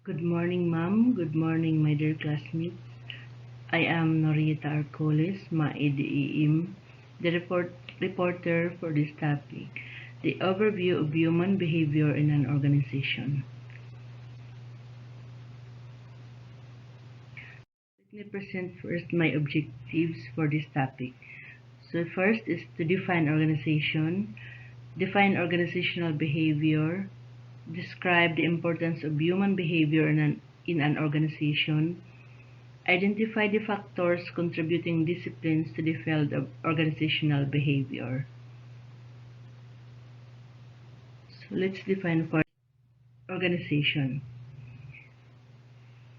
Good morning, ma'am. Good morning, my dear classmates. I am Norita Arcoles, Maidiim, the reporter for this topic, the overview of human behavior in an organization. Let me present first my objectives for this topic. So first is to define organization, define organizational behavior, describe the importance of human behavior in an organization, identify the factors contributing disciplines to the field of organizational behavior. So let's define for organization.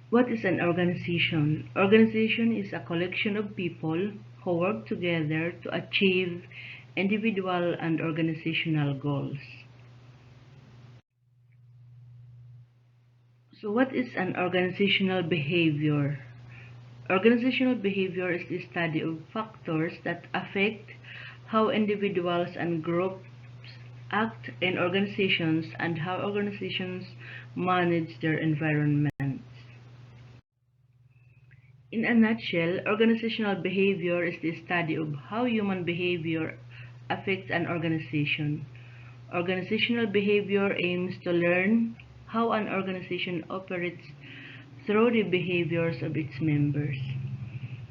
What is an organization? Organization is a collection of people who work together to achieve individual and organizational goals. So what is an organizational behavior? Organizational behavior is the study of factors that affect how individuals and groups act in organizations and how organizations manage their environments. In a nutshell, organizational behavior is the study of how human behavior affects an organization. Organizational behavior aims to learn how an organization operates through the behaviors of its members.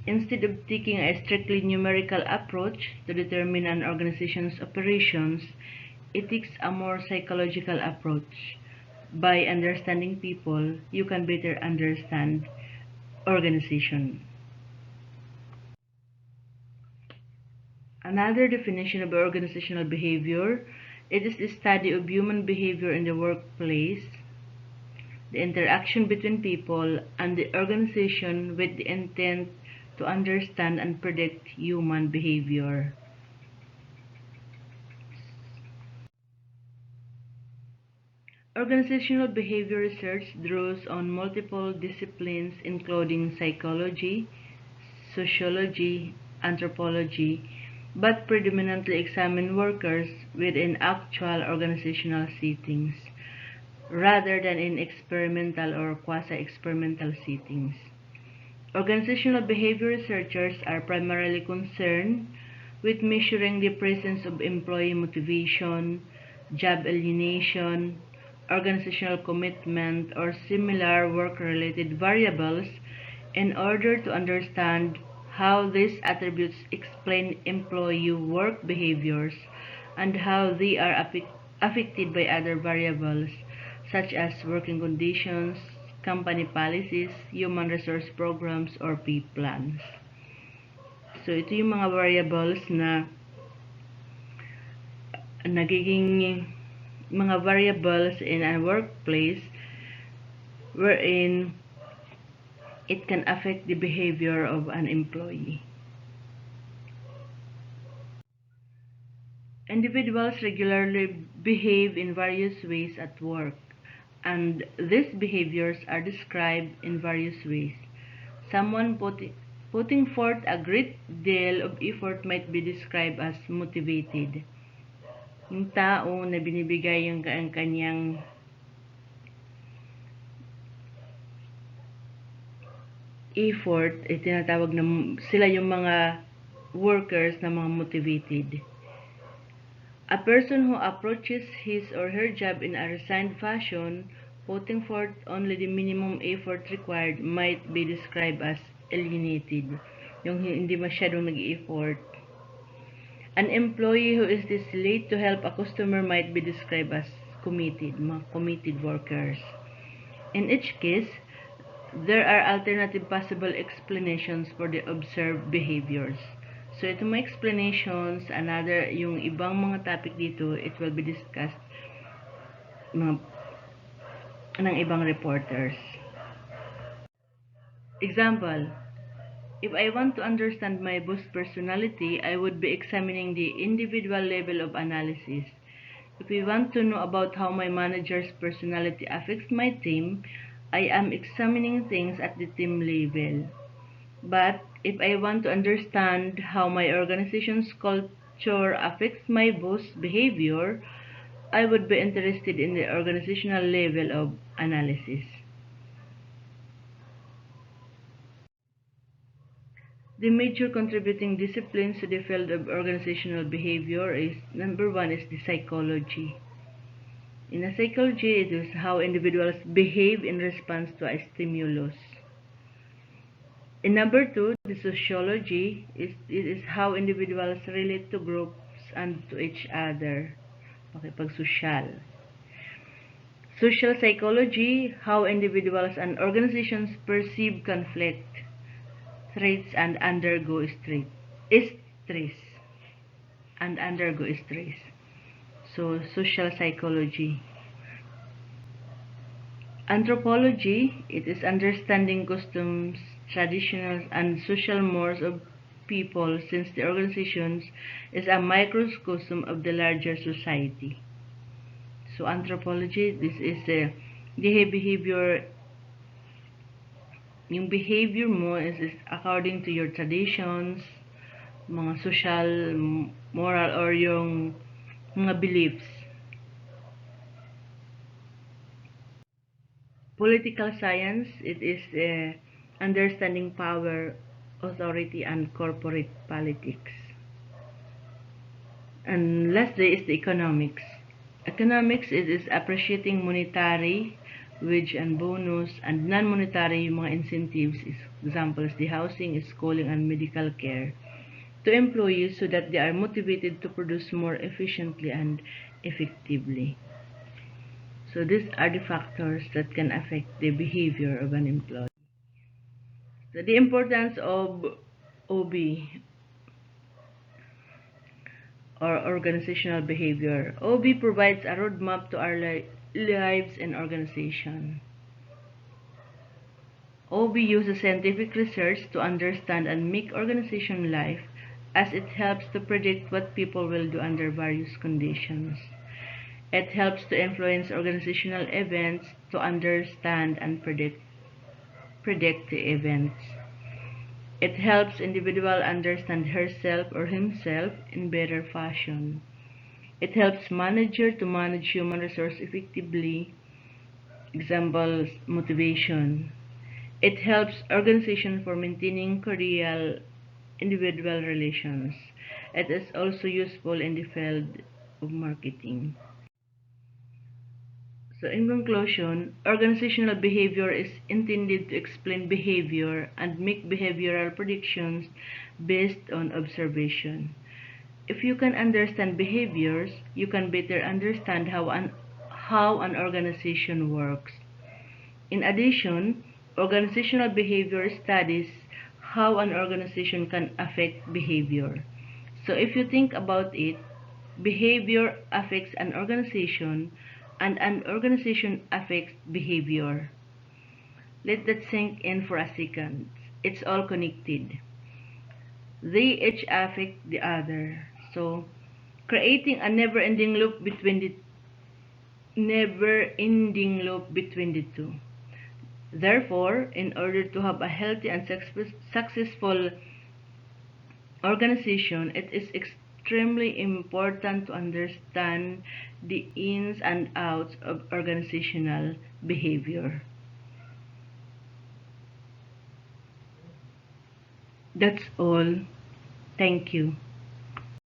Instead of taking a strictly numerical approach to determine an organization's operations, it takes a more psychological approach. By understanding people, you can better understand organization. Another definition of organizational behavior, it is the study of human behavior in the workplace, the interaction between people and the organization with the intent to understand and predict human behavior. Organizational behavior research draws on multiple disciplines including psychology, sociology, anthropology, but predominantly examine workers within actual organizational settings, rather than in experimental or quasi-experimental settings. Organizational behavior researchers are primarily concerned with measuring the presence of employee motivation, job alienation, organizational commitment, or similar work-related variables in order to understand how these attributes explain employee work behaviors and how they are affected by other variables such as working conditions, company policies, human resource programs, or pay plans. So, ito yung mga variables na nagiging mga variables in a workplace wherein it can affect the behavior of an employee. Individuals regularly behave in various ways at work, and these behaviors are described in various ways. Someone putting forth a great deal of effort might be described as motivated. Yung tao na binibigay yung kanyang effort, tinatawag na sila yung mga workers na mga motivated. A person who approaches his or her job in a resigned fashion, putting forth only the minimum effort required, might be described as alienated. Yung hindi masyadong nag-effort. An employee who is this late to help a customer might be described as committed, mga committed workers. In each case, there are alternative possible explanations for the observed behaviors. So, ito mga explanations, yung ibang mga topic dito, it will be discussed ng ibang reporters. Example, if I want to understand my boss personality, I would be examining the individual level of analysis. If we want to know about how my manager's personality affects my team, I am examining things at the team level. But if I want to understand how my organization's culture affects my boss' behavior, I would be interested in the organizational level of analysis. The major contributing disciplines to the field of organizational behavior is number one is the psychology. In a psychology, it is how individuals behave in response to a stimulus. In number two, the sociology it is how individuals relate to groups and to each other. Pakipag-social. Social psychology, how individuals and organizations perceive conflict, threats, and undergo stress. So, social psychology. Anthropology, it is understanding customs, traditions, and social mores of people since the organizations is a microcosm of the larger society. So anthropology, this is the behavior, yung behavior mo is according to your traditions, mga social, moral, or yung mga beliefs. Political science, it is understanding power, authority, and corporate politics. And lastly is the economics. Economics, it is appreciating monetary, wage and bonus, and non-monetary yung mga incentives, examples, the housing, schooling, and medical care, to employees so that they are motivated to produce more efficiently and effectively. So these are the factors that can affect the behavior of an employee. So the importance of OB, or organizational behavior. OB provides a roadmap to our lives and organization. OB uses scientific research to understand and make organization life, as it helps to predict what people will do under various conditions. It helps to influence organizational events to understand and predict the events. It helps individual understand herself or himself in better fashion. It helps manager to manage human resource effectively. Examples, motivation. It helps organization for maintaining cordial individual relations. It is also useful in the field of marketing. So in conclusion, organizational behavior is intended to explain behavior and make behavioral predictions based on observation. If you can understand behaviors, you can better understand how an organization works. In addition, organizational behavior studies how an organization can affect behavior. So if you think about it, behavior affects an organization and an organization affects behavior. Let that sink in for a second. It's all connected. They each affect the other. So, creating a never-ending loop between the two. Therefore, in order to have a healthy and successful organization, it is extremely important to understand the ins and outs of organizational behavior. That's all. Thank you.